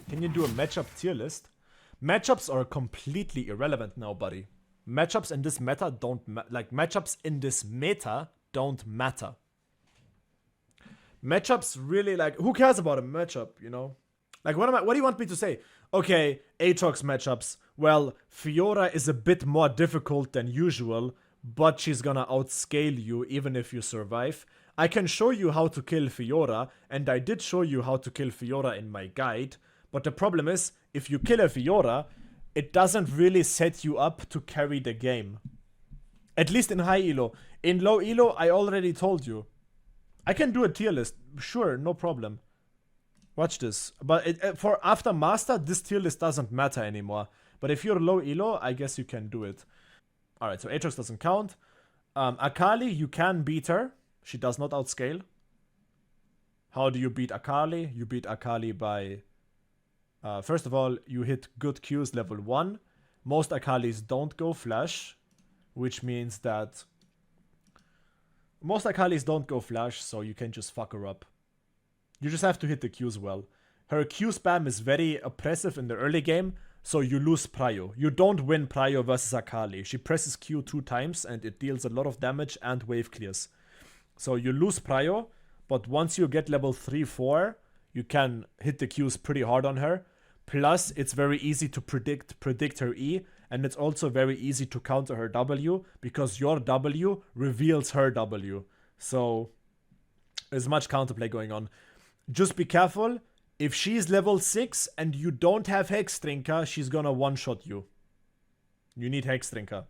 Can you do a matchup tier list? Matchups are completely irrelevant now, buddy. Matchups in this meta don't matchups in this meta don't matter. Matchups really who cares about a matchup, you know? Like what do you want me to say? Okay, Aatrox matchups. Well, Fiora is a bit more difficult than usual, but she's gonna outscale you even if you survive. I can show you how to kill Fiora, and I did show you how to kill Fiora in my guide, but the problem is, if you kill a Fiora, it doesn't really set you up to carry the game. At least in high elo. In low elo, I already told you. I can do a tier list, sure, no problem. Watch this. But for after Master, this tier list doesn't matter anymore. But if you're low elo, I guess you can do it. Alright, so Aatrox doesn't count. Akali, you can beat her. She does not outscale. How do you beat Akali? You beat Akali by... first of all, you hit good Qs level 1. Most Akalis don't go flash, which means that... Most Akalis don't go flash, so you can just fuck her up. You just have to hit the Qs well. Her Q spam is very oppressive in the early game, so you lose prio. You don't win prio versus Akali. She presses Q 2 times and it deals a lot of damage and wave clears. So you lose prio, but once you get level 3-4, you can hit the Qs pretty hard on her. Plus, it's very easy to predict her E, and it's also very easy to counter her W, because your W reveals her W. So, there's much counterplay going on. Just be careful, if she's level 6 and you don't have Hex Drinker, she's gonna one-shot you. You need Hex Drinker.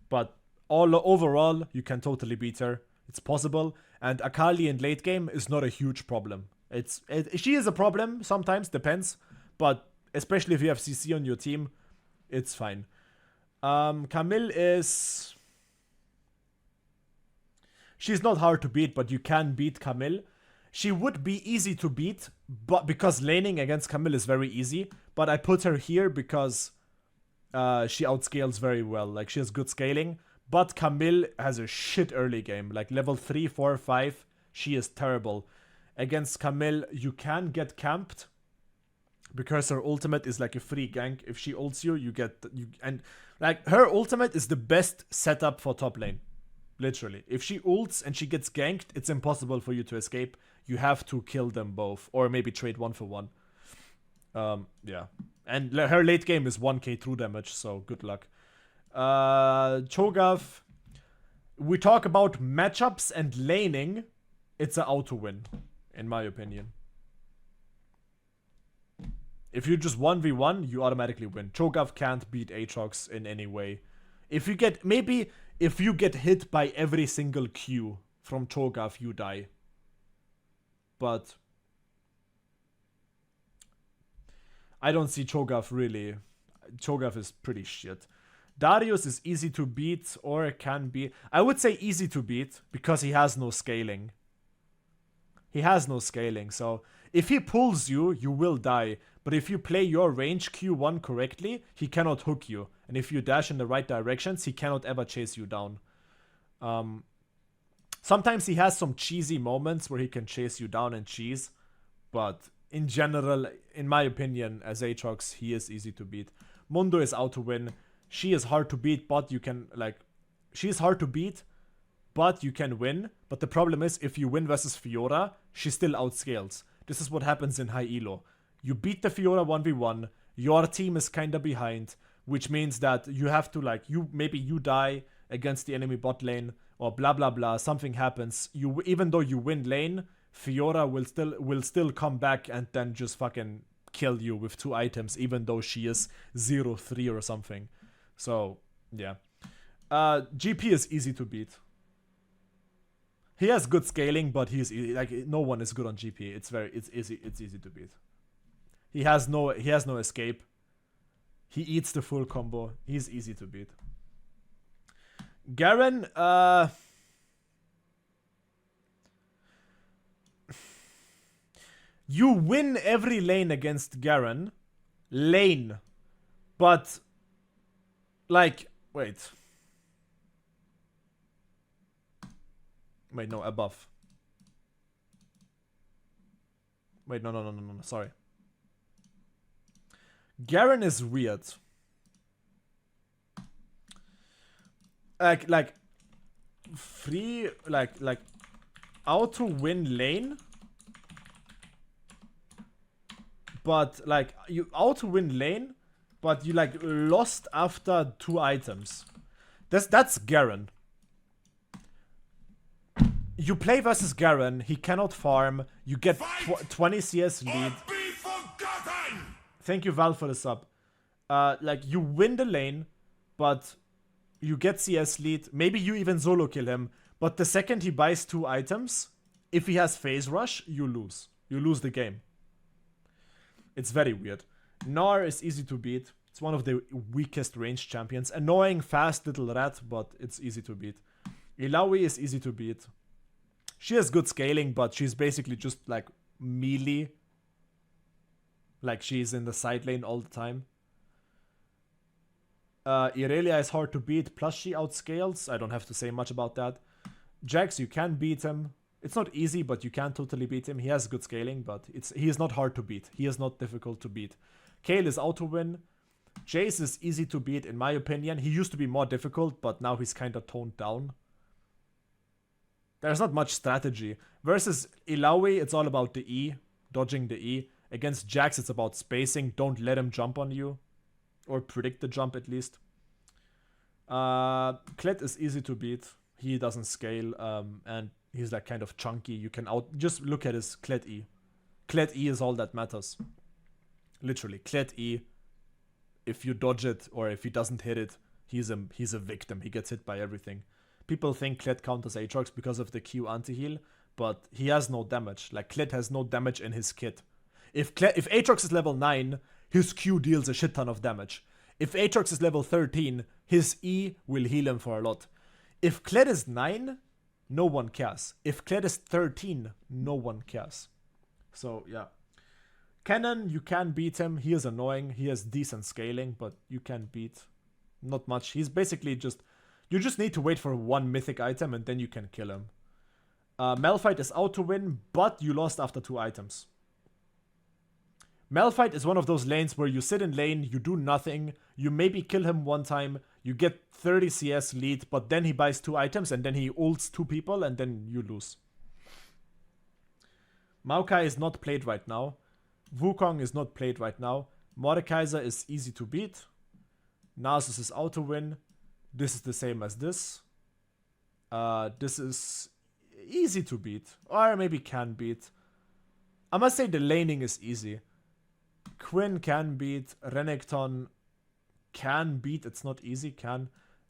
But overall, you can totally beat her. It's possible. And Akali in late game is not a huge problem. She is a problem, sometimes, depends. But especially if you have CC on your team, it's fine. Camille is... She's not hard to beat, but you can beat Camille. She would be easy to beat, but because laning against Camille is very easy. But I put her here because she outscales very well. Like, she has good scaling. But Camille has a shit early game. Like, level 3, 4, 5, she is terrible. Against Camille, you can get camped, because her ultimate is like a free gank. If she ults you, and like, her ultimate is the best setup for top lane. Literally. If she ults and she gets ganked, it's impossible for you to escape. You have to kill them both, or maybe trade 1 for 1. Yeah. And her late game is 1k true damage, so good luck. Cho'Gath, we talk about matchups and laning, it's an auto win, in my opinion. If you just 1v1, you automatically win. Cho'Gath can't beat Aatrox in any way. If you get hit by every single Q from Cho'Gath, you die. But I don't see Cho'Gath really. Cho'Gath is pretty shit. Darius is easy to beat, or can be. I would say easy to beat, because he has no scaling. He has no scaling, so if he pulls you, you will die. But if you play your range Q1 correctly, he cannot hook you. And if you dash in the right directions, he cannot ever chase you down. Sometimes he has some cheesy moments where he can chase you down and cheese. But in general, in my opinion, as Aatrox, he is easy to beat. Mundo is out to win. She is hard to beat, but you can, she is hard to beat, but you can win. But the problem is, if you win versus Fiora, she still outscales. This is what happens in high elo. You beat the Fiora 1v1, your team is kinda behind, which means that you have to, maybe you die against the enemy bot lane, or blah blah blah, something happens. Even though you win lane, Fiora will still come back and then just fucking kill you with 2 items, even though she is 0-3 or something. So, yeah. GP is easy to beat. He has good scaling, but he's no one is good on GP. It's easy to beat. He has no escape. He eats the full combo. He's easy to beat. Garen, you win every lane against Garen. Lane. But, wait. Wait, no, above. Wait, no, sorry. Garen is weird. Like free, like auto win lane, but like you auto win lane, but you like lost after 2 items. That's Garen. You play versus Garen, he cannot farm, you get 20 CS lead. Thank you, Val, for the sub. Like, you win the lane, but you get CS lead. Maybe you even solo kill him, but the second he buys 2 items, if he has phase rush, you lose. You lose the game. It's very weird. Gnar is easy to beat. It's one of the weakest ranged champions. Annoying, fast little rat, but it's easy to beat. Illaoi is easy to beat. She has good scaling, but she's basically just like melee. Like she's in the side lane all the time. Irelia is hard to beat, plus she outscales. I don't have to say much about that. Jax, you can beat him. It's not easy, but you can totally beat him. He has good scaling, but he is not hard to beat. He is not difficult to beat. Kayle is auto win. Jace is easy to beat, in my opinion. He used to be more difficult, but now he's kind of toned down. There's not much strategy. Versus Illaoi, it's all about the E, dodging the E. Against Jax, it's about spacing. Don't let him jump on you. Or predict the jump, at least. Kled is easy to beat. He doesn't scale, and he's like kind of chunky. You can just look at his Kled E. Kled E is all that matters. Literally, Kled E. If you dodge it, or if he doesn't hit it, he's a victim. He gets hit by everything. People think Kled counters Aatrox because of the Q anti-heal, but he has no damage. Like, Kled has no damage in his kit. If Aatrox is level 9, his Q deals a shit ton of damage. If Aatrox is level 13, his E will heal him for a lot. If Kled is 9, no one cares. If Kled is 13, no one cares. So, yeah. Cannon, you can beat him. He is annoying. He has decent scaling, but you can beat. Not much. He's basically just... You just need to wait for 1 mythic item and then you can kill him. Malphite is out to win, but you lost after 2 items. Malphite is one of those lanes where you sit in lane, you do nothing, you maybe kill him 1 time, you get 30 CS lead, but then he buys 2 items and then he ults 2 people and then you lose. Maokai is not played right now. Wukong is not played right now. Mordekaiser is easy to beat. Nasus is out to win. This is the same as this. This is easy to beat. Or maybe can beat. I must say the laning is easy. Quinn can beat. Renekton can beat. It's not easy. Can.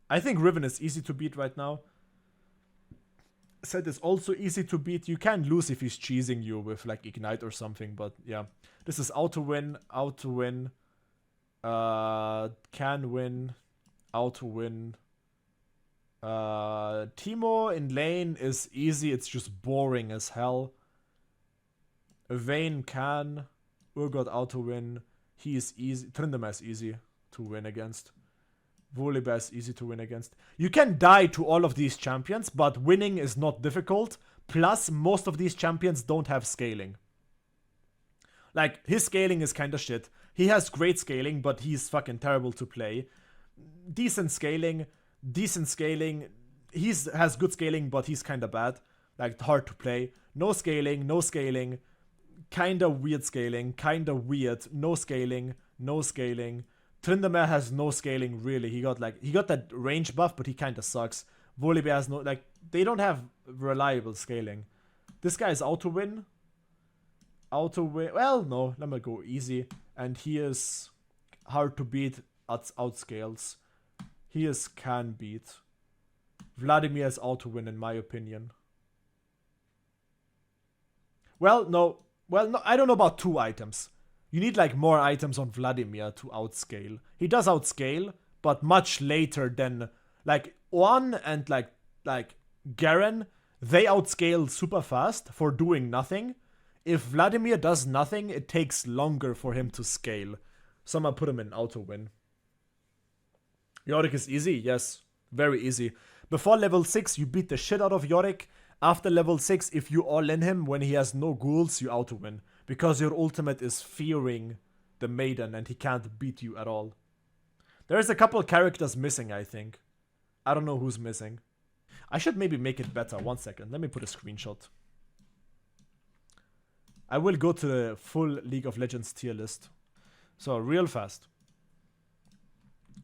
I think Riven is easy to beat right now. Set is also easy to beat. You can lose if he's cheesing you with like Ignite or something. But yeah. This is out to win. Out to win. Can win. Out to win. Teemo in lane is easy. It's just boring as hell. Vayne can. Urgot out to win. He is easy. Tryndamere is easy to win against. Volibear is easy to win against. You can die to all of these champions, but winning is not difficult. Plus, most of these champions don't have scaling. Like, his scaling is kinda shit. He has great scaling, but he's fucking terrible to play. Decent scaling. He has good scaling, but he's kinda bad. Like, hard to play. No scaling. Kinda weird scaling. Kinda weird. No scaling. Tryndamere has no scaling, really. He got that range buff, but he kinda sucks. Volibear has no, like, they don't have reliable scaling. This guy is out to win. Well, no, let me go easy. And he is hard to beat at outscales. He is can beat. Vladimir is out to win, in my opinion. Well, no, I don't know about 2 items. You need like more items on Vladimir to outscale. He does outscale, but much later than like Juan and like Garen. They outscale super fast for doing nothing. If Vladimir does nothing, it takes longer for him to scale. So I'm gonna put him in auto win. Yorick is easy, yes, very easy. Before level 6, you beat the shit out of Yorick. After level 6, if you all in him when he has no ghouls, you auto win. Because your ultimate is fearing the maiden and he can't beat you at all. There's a couple characters missing, I think. I don't know who's missing. I should maybe make it better. 1 second. Let me put a screenshot. I will go to the full League of Legends tier list. So, real fast.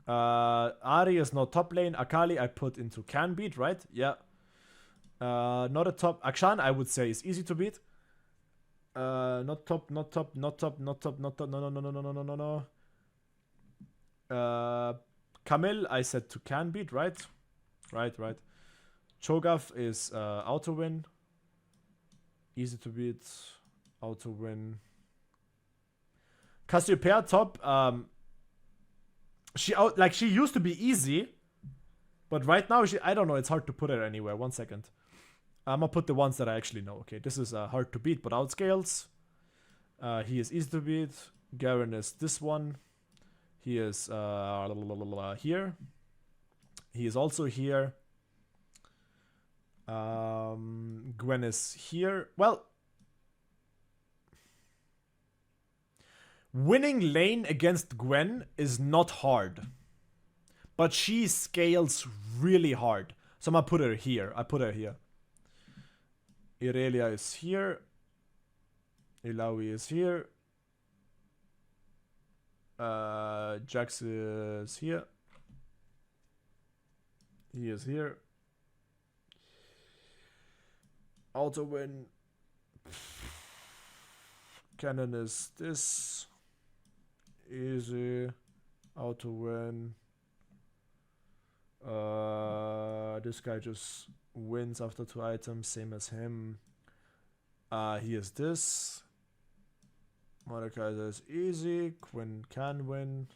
Ari is not top lane. Akali I put into can beat, right? Yeah. Not a top. Akshan I would say is easy to beat. Not top, not top, not top, not top, not top. No, no, no, no, no, no, no, no. Camille I said to can beat, right? Right. Cho'Gath is auto win. Easy to beat. Auto win. Cassiopeia top. She used to be easy, but right now I don't know. It's hard to put her anywhere. 1 second. I'm gonna put the ones that I actually know. Okay, this is hard to beat, but outscales. He is easy to beat. Garen is this one. He is here. He is also here. Gwen is here. Well, winning lane against Gwen is not hard, but she scales really hard. So I'm gonna put her here. I put her here. Irelia is here. Ilaoi is here. Jax is here. He is here. Auto win. Cannon is this. Easy. Auto win. This guy just wins after 2 items, same as him. He is this. Mordekaiser is easy. Quinn can win.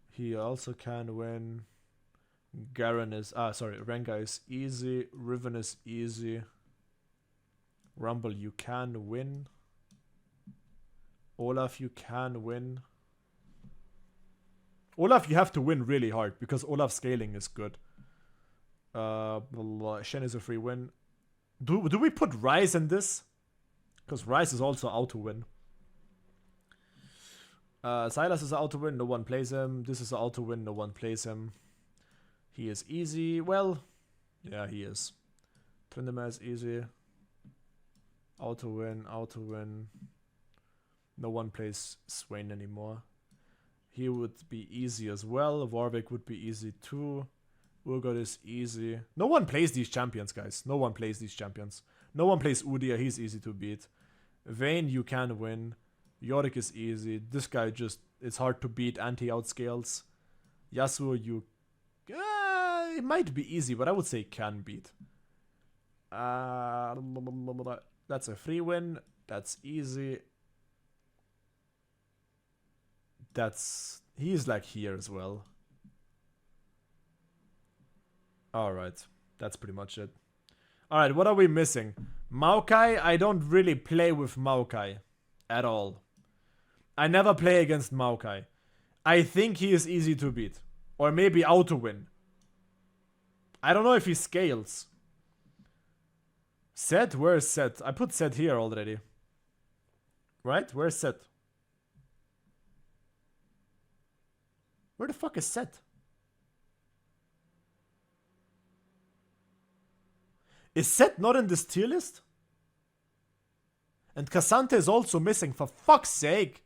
He also can win. Garen is Rengar is easy. Riven is easy. Rumble you can win. Olaf you can win. Olaf you have to win really hard because Olaf scaling is good. Shen is a free win. Do we put Ryze in this? Because Ryze is also auto win. Sylas is an auto win, no one plays him. This is an auto win, no one plays him. He is easy. Well, yeah, he is. Tryndamere is easy. Auto win, auto win. No one plays Swain anymore. He would be easy as well. Warwick would be easy too. Urgot is easy. No one plays these champions, guys. No one plays these champions. No one plays Udyr. He's easy to beat. Vayne, you can win. Yorick is easy. This guy just... It's hard to beat. Anti-outscales. Yasuo, you... it might be easy, but I would say can beat. That's a free win. That's easy. That's... He's like here as well. Alright. That's pretty much it. Alright, what are we missing? Maokai, I don't really play with Maokai. At all. I never play against Maokai. I think he is easy to beat. Or maybe auto win. I don't know if he scales. Set? Where is Set? I put Set here already. Right? Where's Set? Where the fuck is Set? Is Set not in this tier list? And Cassante is also missing, for fuck's sake.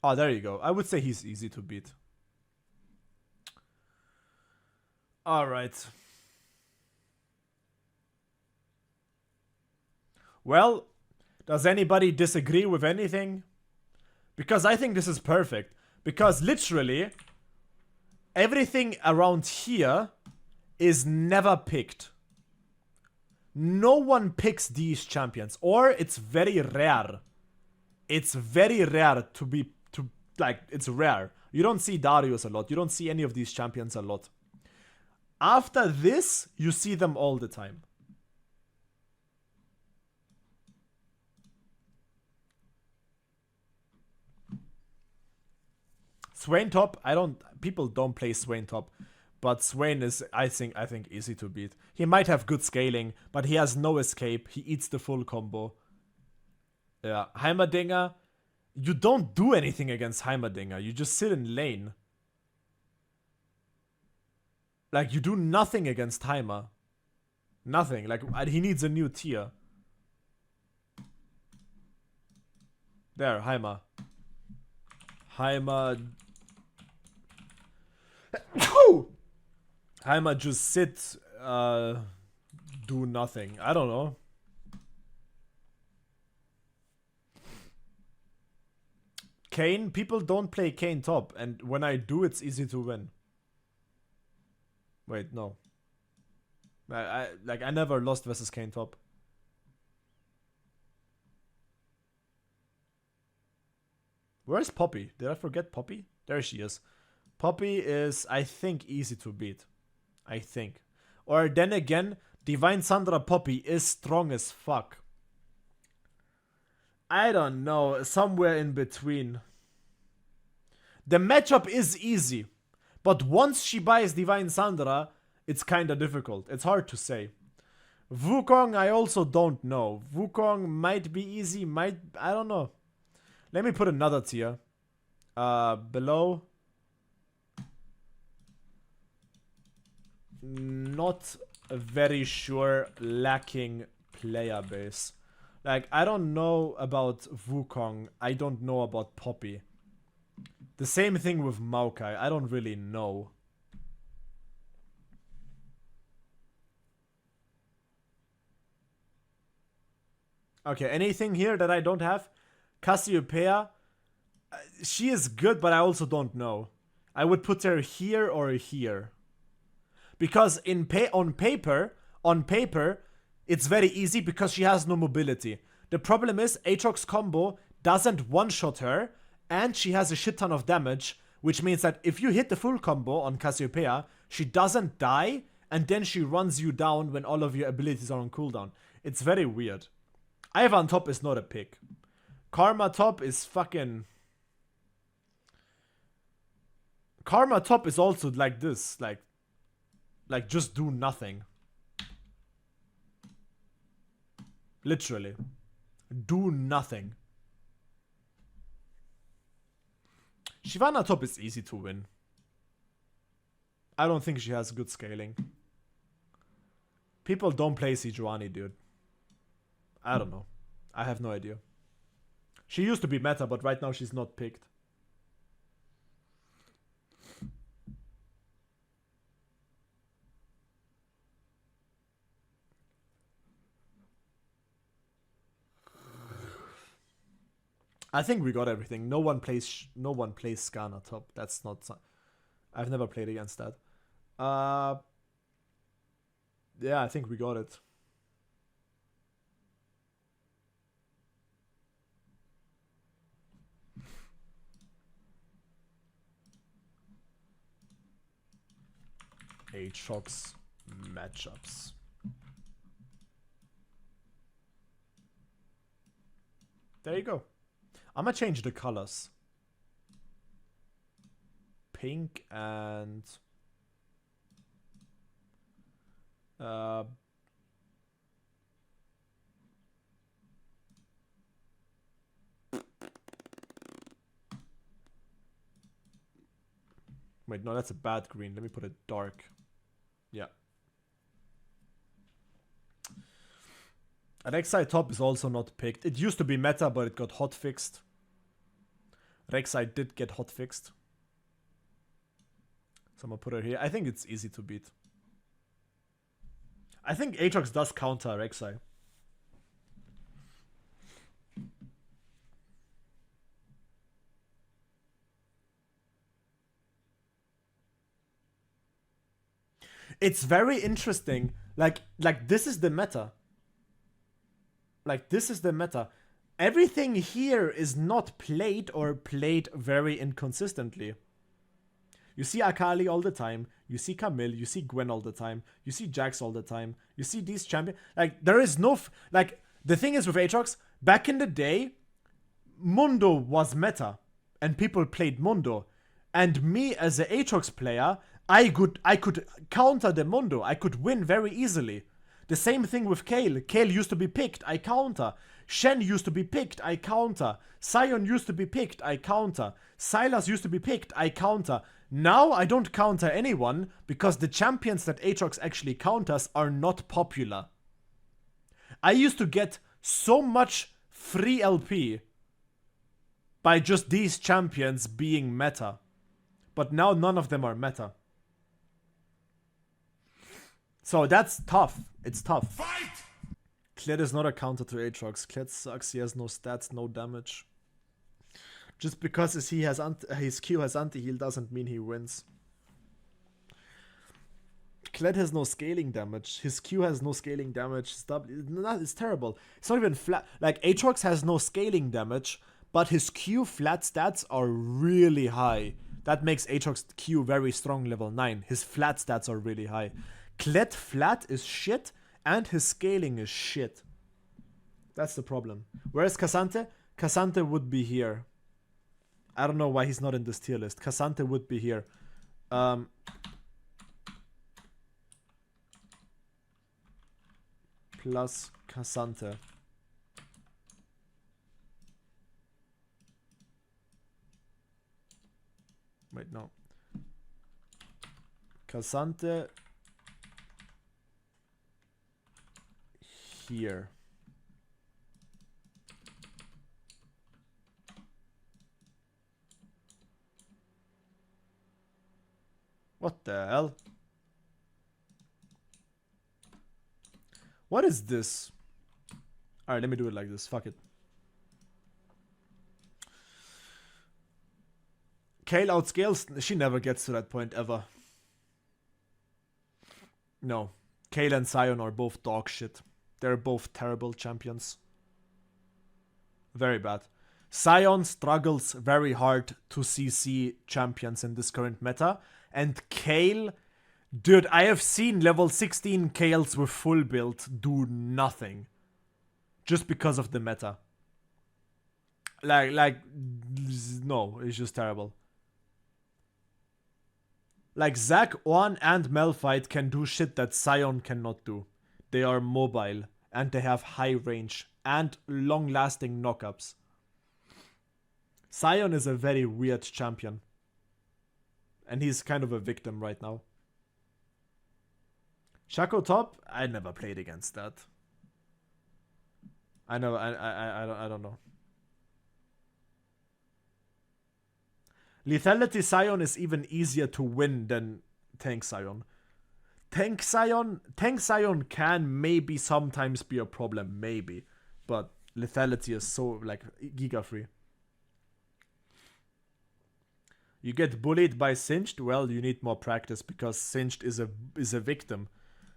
Oh, there you go. I would say he's easy to beat. Alright. Well, does anybody disagree with anything? Because I think this is perfect. Because literally, everything around here is never picked. No one picks these champions. Or it's very rare. It's very rare to be... it's rare. You don't see Darius a lot. You don't see any of these champions a lot. After this, you see them all the time. Swain top, people don't play Swain top. But Swain is, I think, easy to beat. He might have good scaling, but he has no escape. He eats the full combo. Yeah, Heimerdinger, you don't do anything against Heimerdinger. You just sit in lane. Like, you do nothing against Heimer. Nothing. Like, he needs a new tier. There, Heimer. Heimer just sit, do nothing. I don't know. Kayn, people don't play Kayn top, and when I do, it's easy to win. Wait, no. I never lost versus Kayn top. Where's Poppy? Did I forget Poppy? There she is. Poppy is, I think, easy to beat. I think. Or then again, Divine Sandra Poppy is strong as fuck. I don't know. Somewhere in between. The matchup is easy. But once she buys Divine Sandra, it's kinda difficult. It's hard to say. Wukong, I also don't know. Wukong might be easy, I don't know. Let me put another tier. Below. Not very sure, lacking player base. Like, I don't know about Wukong. I don't know about Poppy. The same thing with Maokai. I don't really know. Okay, anything here that I don't have? Cassiopeia. She is good, but I also don't know. I would put her here or here. Because on paper, it's very easy because she has no mobility. The problem is Aatrox combo doesn't one-shot her, and she has a shit ton of damage, which means that if you hit the full combo on Cassiopeia, she doesn't die, and then she runs you down when all of your abilities are on cooldown. It's very weird. Ivan top is not a pick. Karma top is fucking... Karma top is also like this, like just do nothing. Literally. Do nothing. Shyvana top is easy to win. I don't think she has good scaling. People don't play Sejuani, dude. I don't know. I have no idea. She used to be meta, but right now she's not picked. I think we got everything. No one plays Skarner top. That's not... I've never played against that. Yeah, I think we got it. Aatrox matchups. There you go. I'm gonna change the colors. Pink and... Wait, no, that's a bad green. Let me put it dark. Yeah. Rek'Sai top is also not picked. It used to be meta, but it got hot fixed. Rek'Sai did get hot fixed. So I'm gonna put her here. I think it's easy to beat. I think Aatrox does counter Rek'Sai. It's very interesting. Like this is the meta. Like, this is the meta. Everything here is not played or played very inconsistently. You see Akali all the time. You see Camille. You see Gwen all the time. You see Jax all the time. You see these champions. Like, there is no... like, the thing is with Aatrox, back in the day, Mundo was meta. And people played Mundo. And me as an Aatrox player, I could counter the Mundo. I could win very easily. The same thing with Kayle. Kayle used to be picked, I counter. Shen used to be picked, I counter. Sion used to be picked, I counter. Sylas used to be picked, I counter. Now I don't counter anyone because the champions that Aatrox actually counters are not popular. I used to get so much free LP by just these champions being meta. But now none of them are meta. So that's tough. It's tough. Fight! Kled is not a counter to Aatrox. Kled sucks. He has no stats, no damage. Just because his Q has anti-heal doesn't mean he wins. Kled has no scaling damage. His Q has no scaling damage. It's terrible. It's not even flat. Like, Aatrox has no scaling damage, but his Q flat stats are really high. That makes Aatrox Q very strong, level 9. His flat stats are really high. Kled flat is shit, and his scaling is shit. That's the problem. Where's K'Sante? K'Sante would be here. I don't know why he's not in this tier list. K'Sante would be here. Plus K'Sante. Wait, no. K'Sante here. What the hell? What is this? Alright, let me do it like this. Fuck it. Kayle outscales. She never gets to that point ever. No. Kayle and Sion are both dog shit. They're both terrible champions. Very bad. Sion struggles very hard to CC champions in this current meta. And Kayle, dude, I have seen level 16 Kayles with full build do nothing. Just because of the meta. Like, no, it's just terrible. Like, Zac, Ornn, and Malphite can do shit that Sion cannot do. They are mobile, and they have high range, and long-lasting knockups. Sion is a very weird champion. And he's kind of a victim right now. Shaco top? I never played against that. I don't know. Lethality Sion is even easier to win than Tank Sion. Tank Sion can maybe sometimes be a problem, maybe. But lethality is so, like, giga free. You get bullied by Singed? Well, you need more practice because Singed is a victim.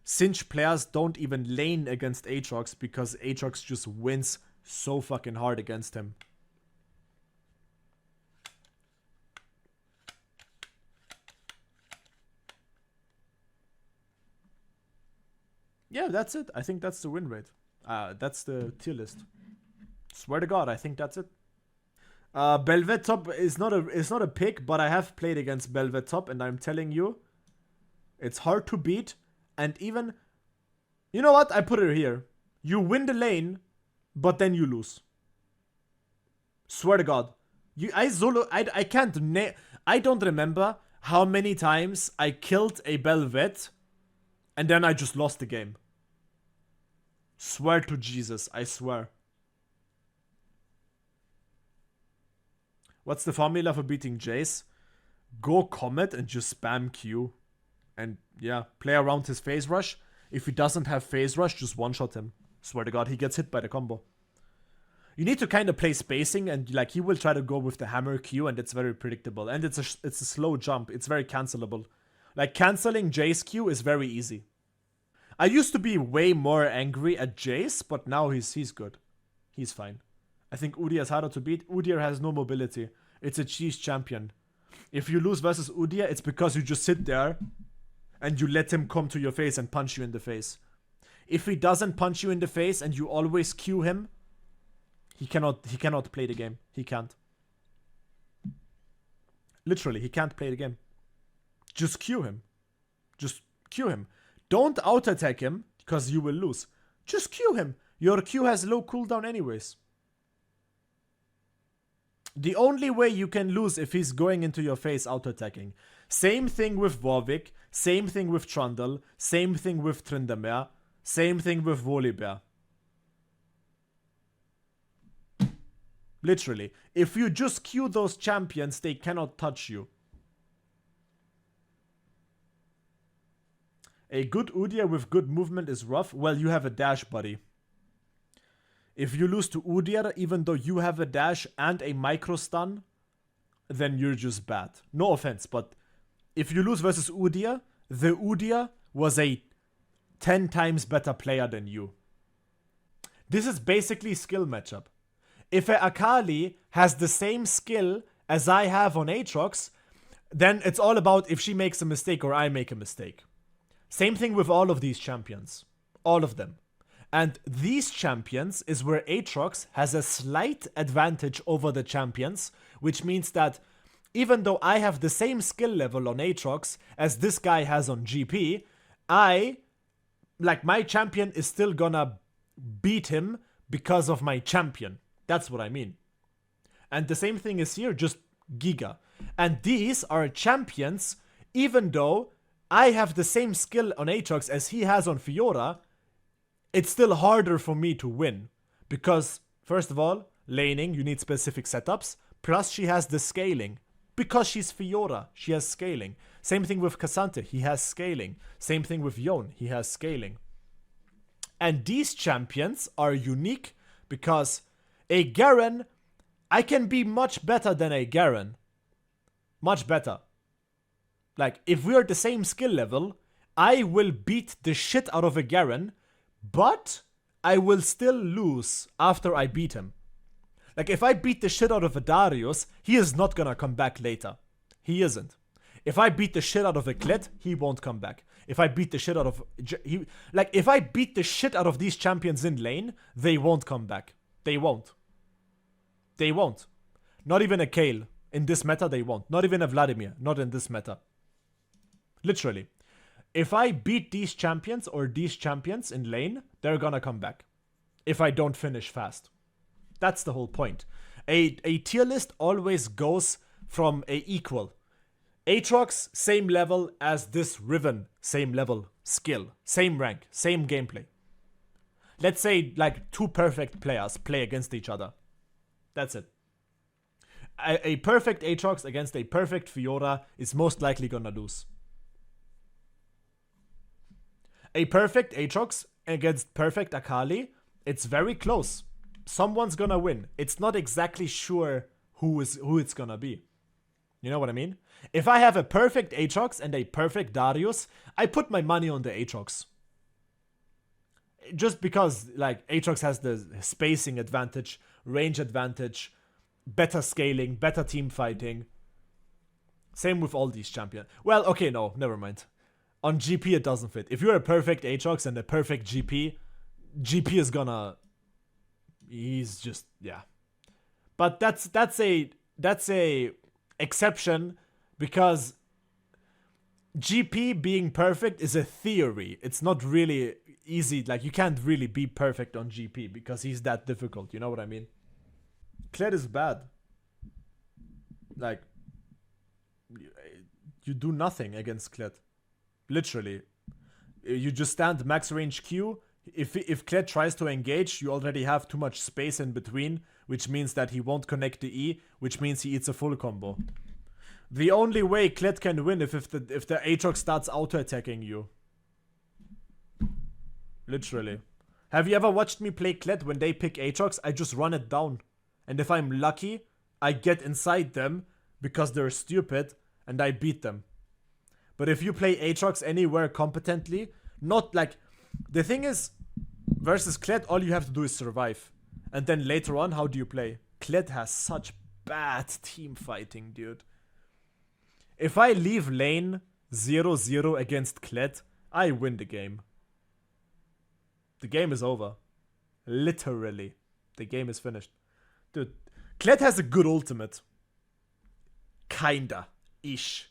Singed players don't even lane against Aatrox because Aatrox just wins so fucking hard against him. Yeah, that's it. I think that's the win rate. That's the tier list. Swear to God, I think that's it. Bel'Veth top is not a pick, but I have played against Bel'Veth top, and I'm telling you, it's hard to beat. And even, you know what? I put it here. You win the lane, but then you lose. Swear to God, I can't. I don't remember how many times I killed a Bel'Veth, and then I just lost the game. Swear to Jesus, I swear. What's the formula for beating Jace? Go Comet and just spam Q. And yeah, play around his phase rush. If he doesn't have phase rush, just one-shot him. Swear to God, he gets hit by the combo. You need to kind of play spacing, and like he will try to go with the hammer Q, and it's very predictable. And it's a slow jump. It's very cancelable. Like, canceling Jace Q is very easy. I used to be way more angry at Jace, but now he's good. He's fine. I think Udyr is harder to beat. Udyr has no mobility. It's a cheese champion. If you lose versus Udyr, it's because you just sit there and you let him come to your face and punch you in the face. If he doesn't punch you in the face and you always Q him, he cannot play the game. He can't. Literally, he can't play the game. Just Q him. Just Q him. Don't out-attack him, because you will lose. Just Q him. Your Q has low cooldown anyways. The only way you can lose if he's going into your face auto-attacking. Same thing with Warwick, same thing with Trundle, same thing with Tryndamere, same thing with Volibear. Literally. If you just Q those champions, they cannot touch you. A good Udyr with good movement is rough. Well, you have a dash, buddy. If you lose to Udyr, even though you have a dash and a micro stun, then you're just bad. No offense, but if you lose versus Udyr, the Udyr was a 10 times better player than you. This is basically skill matchup. If a Akali has the same skill as I have on Aatrox, then it's all about if she makes a mistake or I make a mistake. Same thing with all of these champions. All of them. And these champions is where Aatrox has a slight advantage over the champions, which means that even though I have the same skill level on Aatrox as this guy has on GP, my champion is still gonna beat him because of my champion. That's what I mean. And the same thing is here, just Giga. And these are champions, even though I have the same skill on Aatrox as he has on Fiora, it's still harder for me to win. Because, first of all, laning, you need specific setups. Plus, she has the scaling. Because she's Fiora, she has scaling. Same thing with Cassandra, he has scaling. Same thing with Yone, he has scaling. And these champions are unique because a Garen, I can be much better than a Garen. Much better. Like, if we're the same skill level, I will beat the shit out of a Garen, but I will still lose after I beat him. Like, if I beat the shit out of a Darius, he is not gonna come back later. He isn't. If I beat the shit out of a Kled, he won't come back. If I beat the shit out of... if I beat the shit out of these champions in lane, they won't come back. They won't. They won't. Not even a Kayle. In this meta, they won't. Not even a Vladimir. Not in this meta. Literally. If I beat these champions or these champions in lane, they're gonna come back. If I don't finish fast. That's the whole point. A tier list always goes from a equal. Aatrox, same level as this Riven. Same level. Skill. Same rank. Same gameplay. Let's say like two perfect players play against each other. That's it. A perfect Aatrox against a perfect Fiora is most likely gonna lose. A perfect Aatrox against perfect Akali, it's very close. Someone's gonna win. It's not exactly sure who it's gonna be. You know what I mean? If I have a perfect Aatrox and a perfect Darius, I put my money on the Aatrox. Just because, like, Aatrox has the spacing advantage, range advantage, better scaling, better team fighting. Same with all these champions. Well, okay, no, never mind. On GP, it doesn't fit. If you're a perfect Aatrox and a perfect GP, GP is gonna... He's just... yeah. But that's a exception because GP being perfect is a theory. It's not really easy. Like, you can't really be perfect on GP because he's that difficult. You know what I mean? Kled is bad. Like, you do nothing against Kled. Literally. You just stand max range Q. If Kled tries to engage, you already have too much space in between, which means that he won't connect the E, which means he eats a full combo. The only way Kled can win if the Aatrox starts auto-attacking you. Literally. Have you ever watched me play Kled? When they pick Aatrox, I just run it down. And if I'm lucky, I get inside them because they're stupid and I beat them. But if you play Aatrox anywhere competently, not like... The thing is, versus Kled, all you have to do is survive. And then later on, how do you play? Kled has such bad team fighting, dude. If I leave lane 0-0 against Kled, I win the game. The game is over. Literally. The game is finished. Dude, Kled has a good ultimate. Kinda. Ish.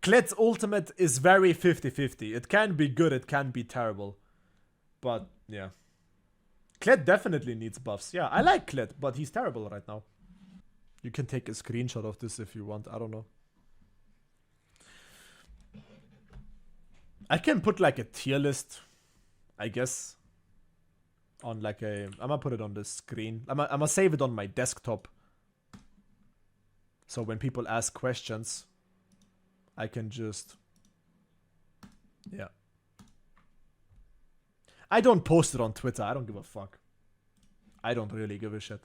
Klett's ultimate is very 50-50. It can be good, it can be terrible. But, yeah. Klett definitely needs buffs. Yeah, I like Klett, but he's terrible right now. You can take a screenshot of this if you want. I don't know. I can put like a tier list, I guess. On like a... I'm gonna put it on the screen. I'm gonna save it on my desktop. So when people ask questions, I can just... Yeah. I don't post it on Twitter. I don't give a fuck. I don't really give a shit.